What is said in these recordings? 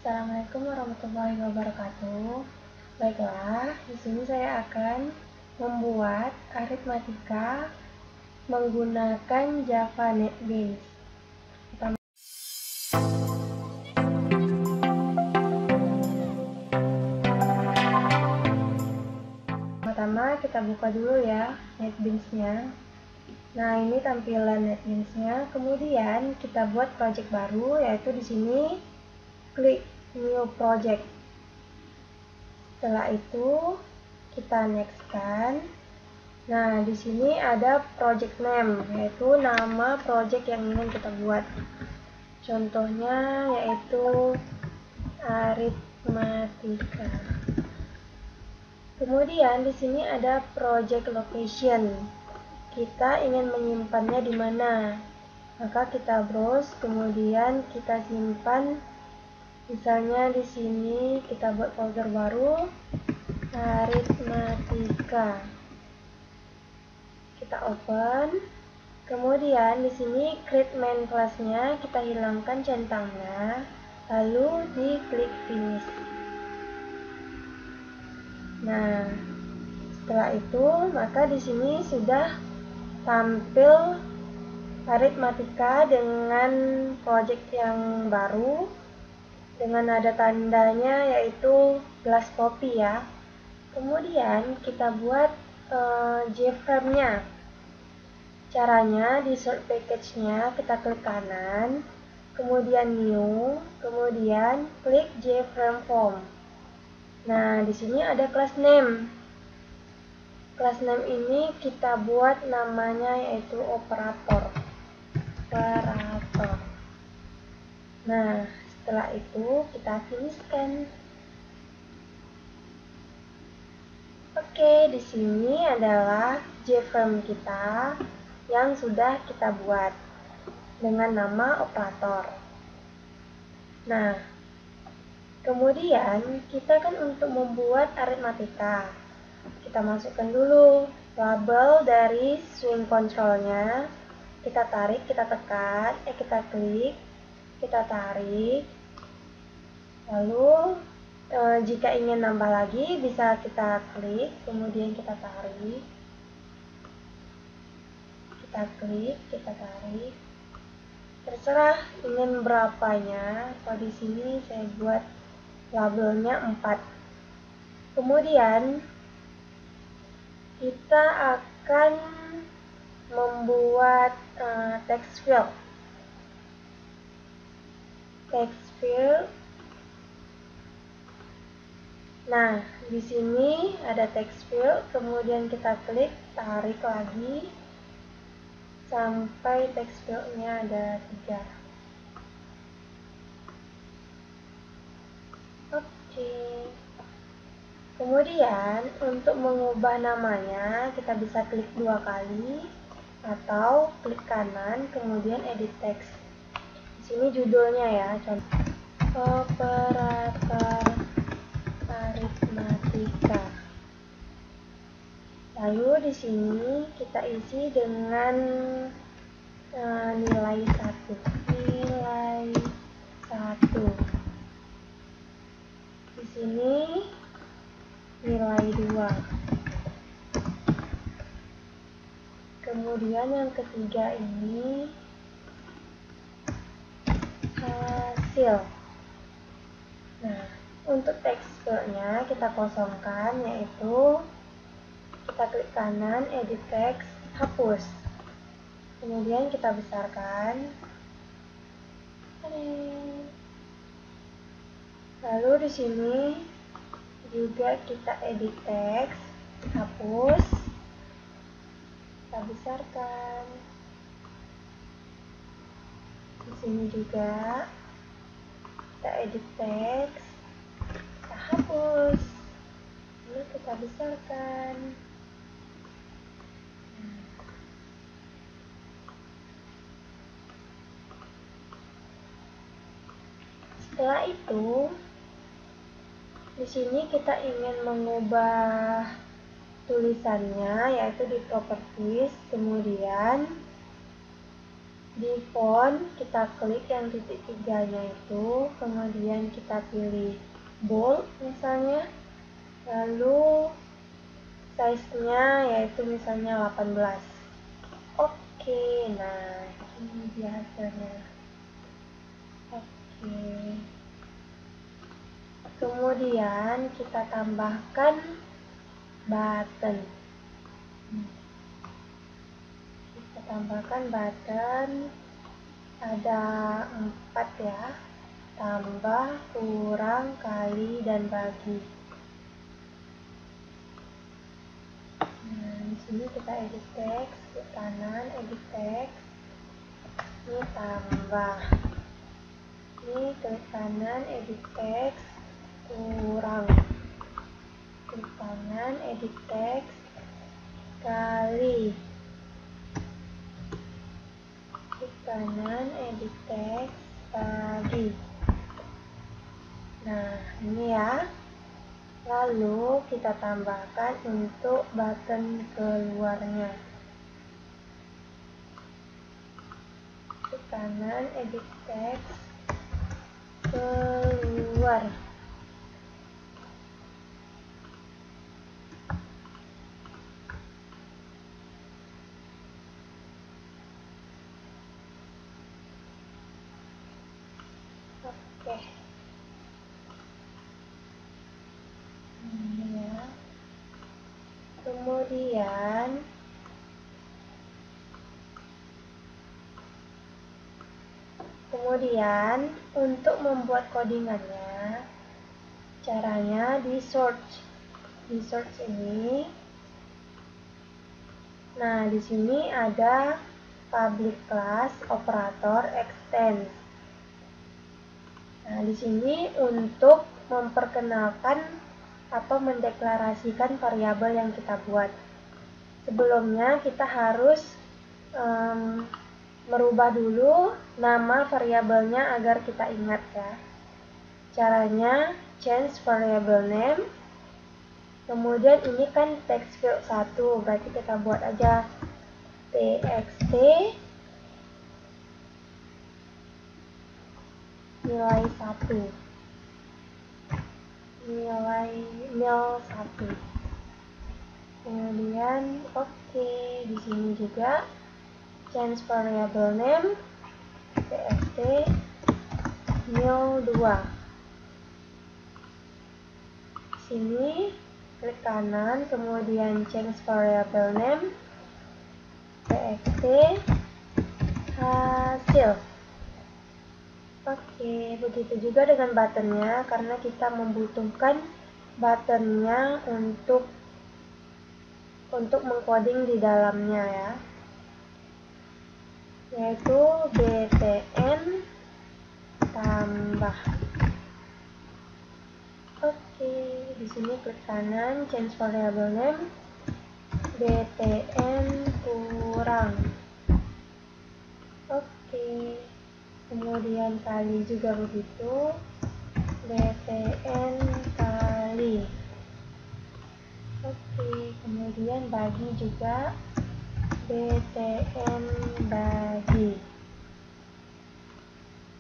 Assalamualaikum warahmatullahi wabarakatuh. Baiklah, di sini saya akan membuat aritmatika menggunakan Java NetBeans. Pertama kita buka dulu ya NetBeans-nya. Nah, ini tampilan NetBeans-nya. Kemudian kita buat project baru, yaitu di sini klik New Project. Setelah itu kita next-kan. Nah, di sini ada project name, yaitu nama project yang ingin kita buat. Contohnya yaitu aritmatika. Kemudian di sini ada project location. Kita ingin menyimpannya di mana? Maka kita browse, kemudian kita simpan. Misalnya di sini kita buat folder baru, aritmatika. Kita open. Kemudian di sini create main class-nya kita hilangkan centangnya, lalu diklik finish. Nah, setelah itu maka di sini sudah tampil aritmatika dengan project yang baru dengan ada tandanya yaitu glass copy ya. Kemudian kita buat JFrame-nya. Caranya di sort package-nya kita klik kanan, kemudian new, kemudian klik JFrame form. Nah, di sini ada class name. Class name ini kita buat namanya yaitu operator. Nah, setelah itu kita finishkan. Oke, di sini adalah JFrame kita yang sudah kita buat dengan nama operator. Nah, kemudian kita kan untuk membuat aritmatika, kita masukkan dulu label dari swing control-nya. Kita tarik, kita tekan, kita klik, kita tarik. Lalu jika ingin nambah lagi bisa kita klik, kemudian kita tarik. Kita klik, kita tarik. Terserah ingin berapanya. Kalau di sini saya buat labelnya 4. Kemudian kita akan membuat text field. Nah, di sini ada text field, kemudian kita klik, tarik lagi sampai text field-nya ada 3. Oke. Kemudian untuk mengubah namanya kita bisa klik 2 kali atau klik kanan kemudian edit text. Di sini judulnya ya, contoh operator aritmatika. Lalu di sini kita isi dengan nilai 1. Di sini nilai 2. Kemudian yang ketiga ini hasil. Nah, untuk teksturnya kita kosongkan, yaitu kita klik kanan, edit text, hapus. Kemudian kita besarkan. Lalu di sini juga kita edit text, hapus. Kita besarkan. Di sini juga kita edit text, kita hapus, lalu kita besarkan. Setelah itu, di sini kita ingin mengubah tulisannya, yaitu di properties, kemudian Di font kita klik yang titik 3-nya itu, kemudian kita pilih bold misalnya, lalu size-nya yaitu misalnya 18. Oke, nah ini dia hasilnya. Oke, kemudian kita tambahkan button. Kita tambahkan button, ada 4 ya, tambah, kurang, kali, dan bagi. Nah, di sini kita edit text, ke kanan edit text, ini tambah, ini klik kanan edit text, kurang, klik kanan edit text, kali, klik kanan edit text, bagi. Nah, ini ya. Lalu kita tambahkan untuk button keluarnya. Ke kanan edit text, keluar. Oke. Ini ya. Kemudian untuk membuat codingannya, caranya di search ini. Nah, di sini ada public class operator extend. Nah, di sini untuk memperkenalkan atau mendeklarasikan variabel yang kita buat. Sebelumnya kita harus merubah dulu nama variabelnya agar kita ingat ya. Caranya change variable name. Kemudian ini kan text field 1, berarti kita buat aja txt nilai 1. Nilai nil 1. Kemudian oke, di sini juga change variable name txt nil 2. Sini klik kanan, kemudian change variable name txt hasil. Oke, begitu juga dengan buttonnya, karena kita membutuhkan buttonnya untuk mengcoding di dalamnya ya, yaitu btn tambah. Oke, di sini klik kanan, change variable name btn kurang. Oke, kemudian kali juga begitu, btn kali. Oke, kemudian bagi juga btn bagi.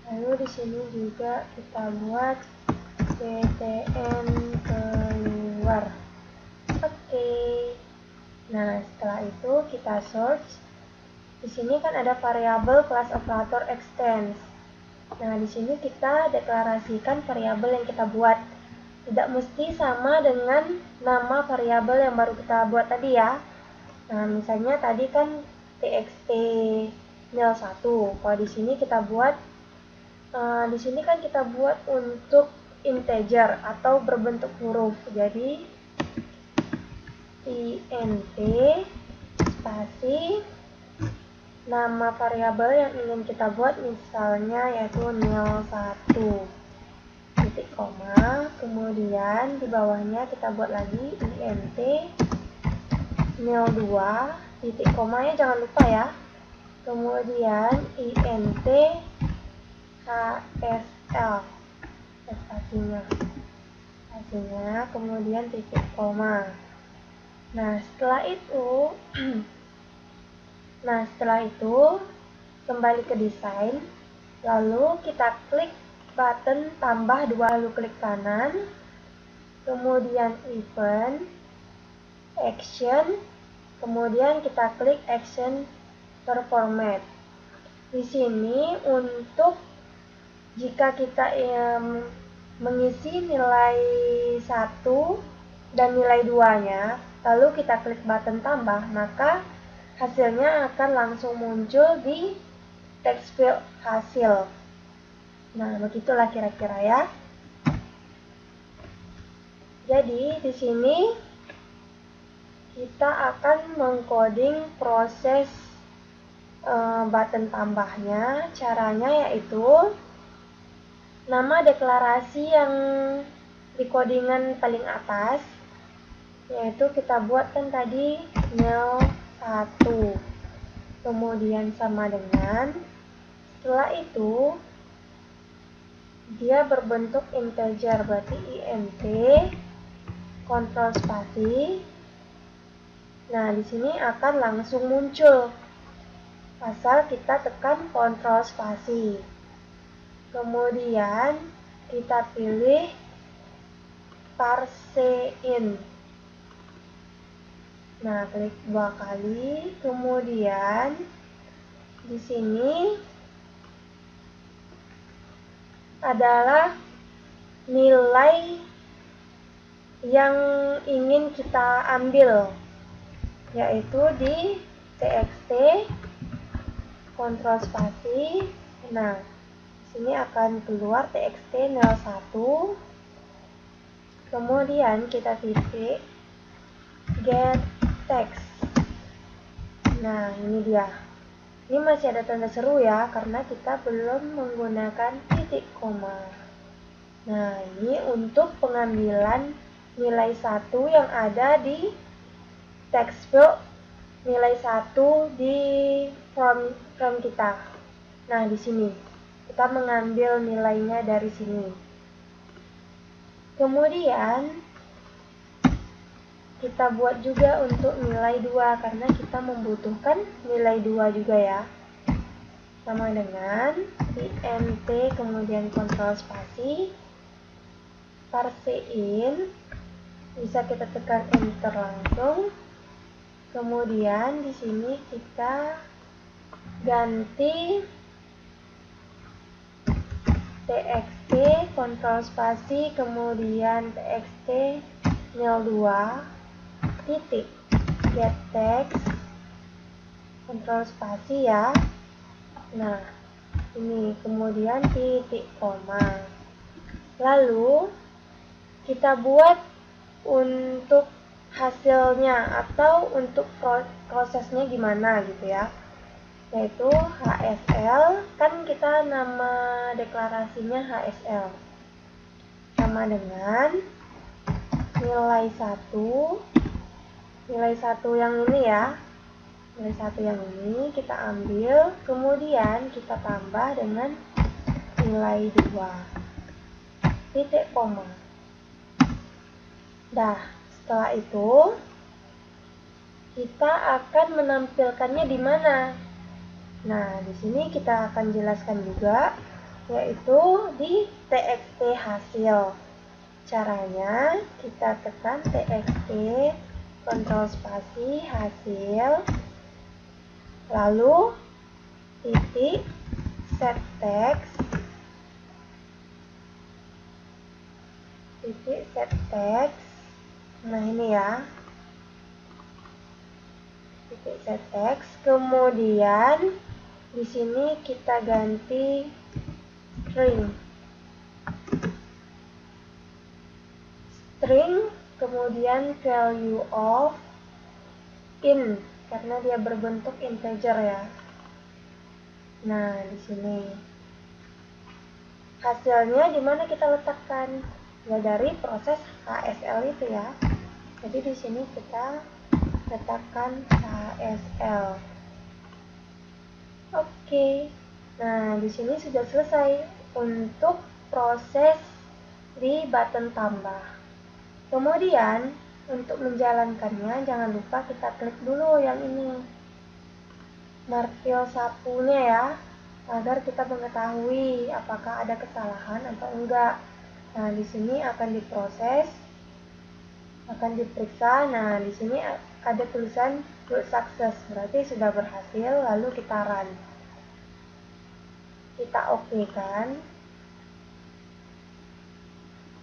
Lalu di sini juga kita buat btn keluar. Oke. Nah, setelah itu kita search. Di sini kan ada variabel class operator extends. Nah, di sini kita deklarasikan variabel yang kita buat. Tidak mesti sama dengan nama variabel yang baru kita buat tadi ya. Nah, misalnya tadi kan txt nil 1. Kalau di sini kita buat di sini kan kita buat untuk integer atau berbentuk huruf. Jadi int spasi nama variabel yang ingin kita buat, misalnya yaitu nil 1. Titik koma, kemudian di bawahnya kita buat lagi int nil 2, titik komanya jangan lupa ya. Kemudian int hsl, spasinya, kemudian titik koma. Nah, setelah itu kembali ke desain, lalu kita klik button tambah 2, lalu klik kanan, kemudian event, action, kemudian kita klik action performat. Di sini untuk jika kita mengisi nilai 1 dan nilai 2-nya, lalu kita klik button tambah, maka hasilnya akan langsung muncul di text field hasil. Nah, begitulah kira-kira ya. Jadi di sini kita akan mengcoding proses button tambahnya. Caranya yaitu nama deklarasi yang di codingan paling atas, yaitu kita buatkan tadi nil 1, kemudian sama dengan, setelah itu dia berbentuk integer, berarti int, kontrol spasi. Nah, di sini akan langsung muncul asal kita tekan kontrol spasi. Kemudian kita pilih parse in. Nah, klik 2 kali. Kemudian di sini adalah nilai yang ingin kita ambil, yaitu di txt, kontrol spasi. Nah, di sini akan keluar txt 01. Kemudian kita titik get text. Nah, ini dia. Ini masih ada tanda seru ya, karena kita belum menggunakan titik koma. Nah, ini untuk pengambilan nilai 1 yang ada di text field nilai 1 di form kita. Nah, di sini kita mengambil nilainya dari sini. Kemudian kita buat juga untuk nilai 2 karena kita membutuhkan nilai 2 juga ya. Sama dengan int, kemudian kontrol spasi, parse in, bisa kita tekan enter langsung. Kemudian di sini kita ganti txt, kontrol spasi, kemudian txt 02, titik get text, kontrol spasi ya. Nah, ini kemudian titik koma. Lalu kita buat untuk hasilnya atau untuk prosesnya gimana gitu ya, yaitu HSL, kan kita nama deklarasinya HSL, sama dengan nilai 1 yang ini ya, nilai 1 yang ini kita ambil, kemudian kita tambah dengan nilai 2, titik koma. Nah, setelah itu kita akan menampilkannya di mana? Nah, di sini kita akan jelaskan juga, yaitu di txt hasil. Caranya kita tekan txt, kontrol spasi, hasil, lalu titik set text, titik set text. Nah, ini ya, titik set text. Kemudian di sini kita ganti string, kemudian value of in, karena dia berbentuk integer ya. Nah, di sini hasilnya di mana kita letakkan? Ya, dari proses HSL itu ya. Jadi di sini kita letakkan HSL. Oke. Nah, di sini sudah selesai untuk proses di button tambah. Kemudian untuk menjalankannya jangan lupa kita klik dulu yang ini. martil sapunya ya, agar kita mengetahui apakah ada kesalahan atau enggak. Nah, di sini akan diproses, akan diperiksa. Nah, di sini ada tulisan good success, berarti sudah berhasil. Lalu kita run, kita oke kan.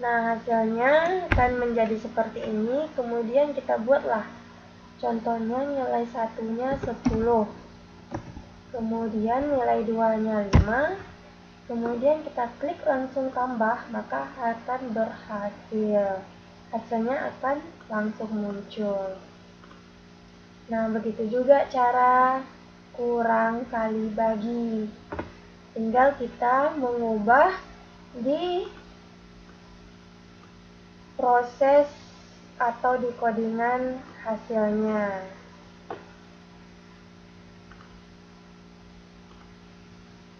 Nah, hasilnya akan menjadi seperti ini. Kemudian kita buatlah contohnya nilai satunya 10, kemudian nilai 2-nya 5, kemudian kita klik langsung tambah, maka akan berhasil. Hasilnya akan langsung muncul. Nah, begitu juga cara kurang kali bagi. Tinggal kita mengubah di proses atau di codingan hasilnya.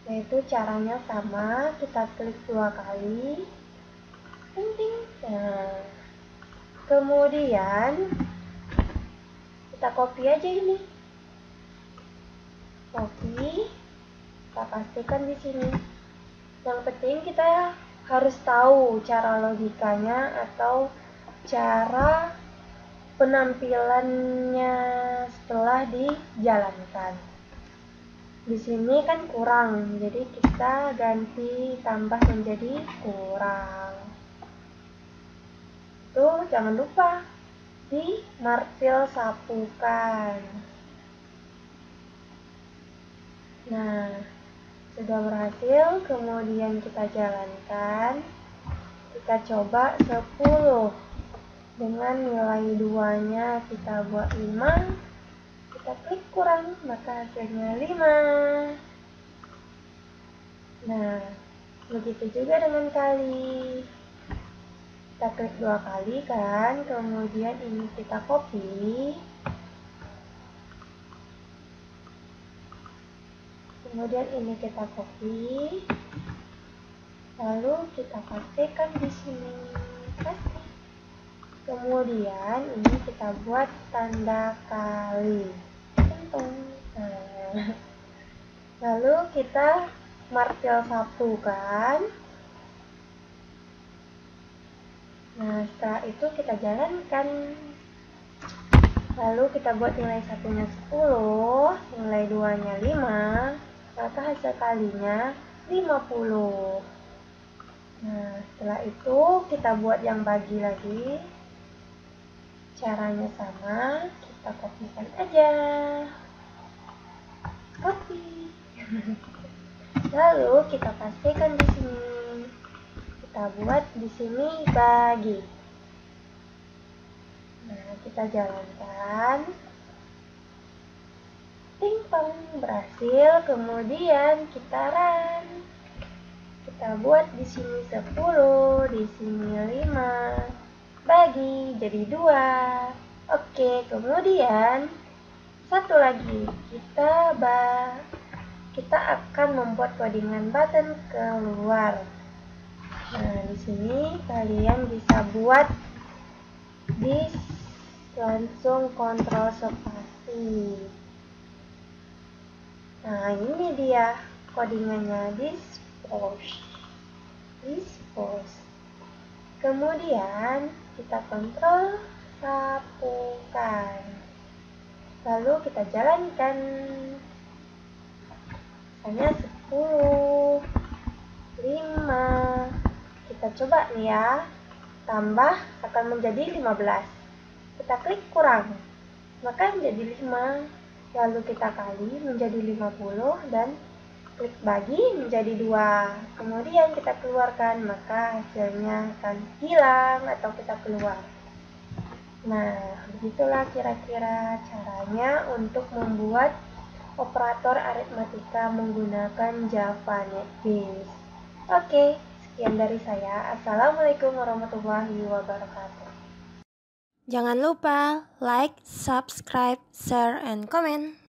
Yaitu caranya sama, kita klik 2 kali. Ting ting. Nah, kemudian kita copy aja ini. Copy, kita pastikan di sini. Yang penting kita harus tahu cara logikanya atau cara penampilannya setelah dijalankan. Di sini kan kurang, jadi kita ganti tambah menjadi kurang. Tuh, jangan lupa di martil sapukan. Nah, sudah berhasil, kemudian kita jalankan. Kita coba 10. Dengan nilai 2-nya kita buat 5. Kita klik kurang, maka hasilnya 5. Nah, begitu juga dengan kali. Kita klik 2 kali kan, kemudian ini kita copy. Kemudian ini kita copy. Lalu kita pastikan di sini. Pasti. Kemudian ini kita buat tanda kali. Nah, lalu kita martil sapu kan. Nah, setelah itu kita jalankan. Lalu kita buat nilai satunya 10, nilai 2-nya 5, maka hasil kalinya 50. Nah, setelah itu kita buat yang bagi lagi. Caranya sama, kita kopikan aja. Copy. Lalu kita pastikan di sini. Kita buat di sini bagi. Nah, kita jalankan. Ting tong, berhasil. Kemudian kita run. Kita buat di sini 10, di sini 5. Bagi jadi 2. Oke, kemudian satu lagi. Kita akan membuat codingan button keluar. Nah, di sini kalian bisa buat langsung kontrol spasi. Nah, ini dia codingannya, dispose. Kemudian kita kontrol sapukan. Lalu kita jalankan. Hanya 10, 5. Kita coba nih ya. Tambah akan menjadi 15. Kita klik kurang, maka menjadi 5. Lalu kita kali menjadi 50 dan klik bagi menjadi 2. Kemudian kita keluarkan, maka hasilnya akan hilang atau kita keluar. Nah, begitulah kira-kira caranya untuk membuat operator aritmatika menggunakan Java NetBeans. Oke, sekian dari saya. Assalamualaikum warahmatullahi wabarakatuh. Jangan lupa like, subscribe, share, and comment.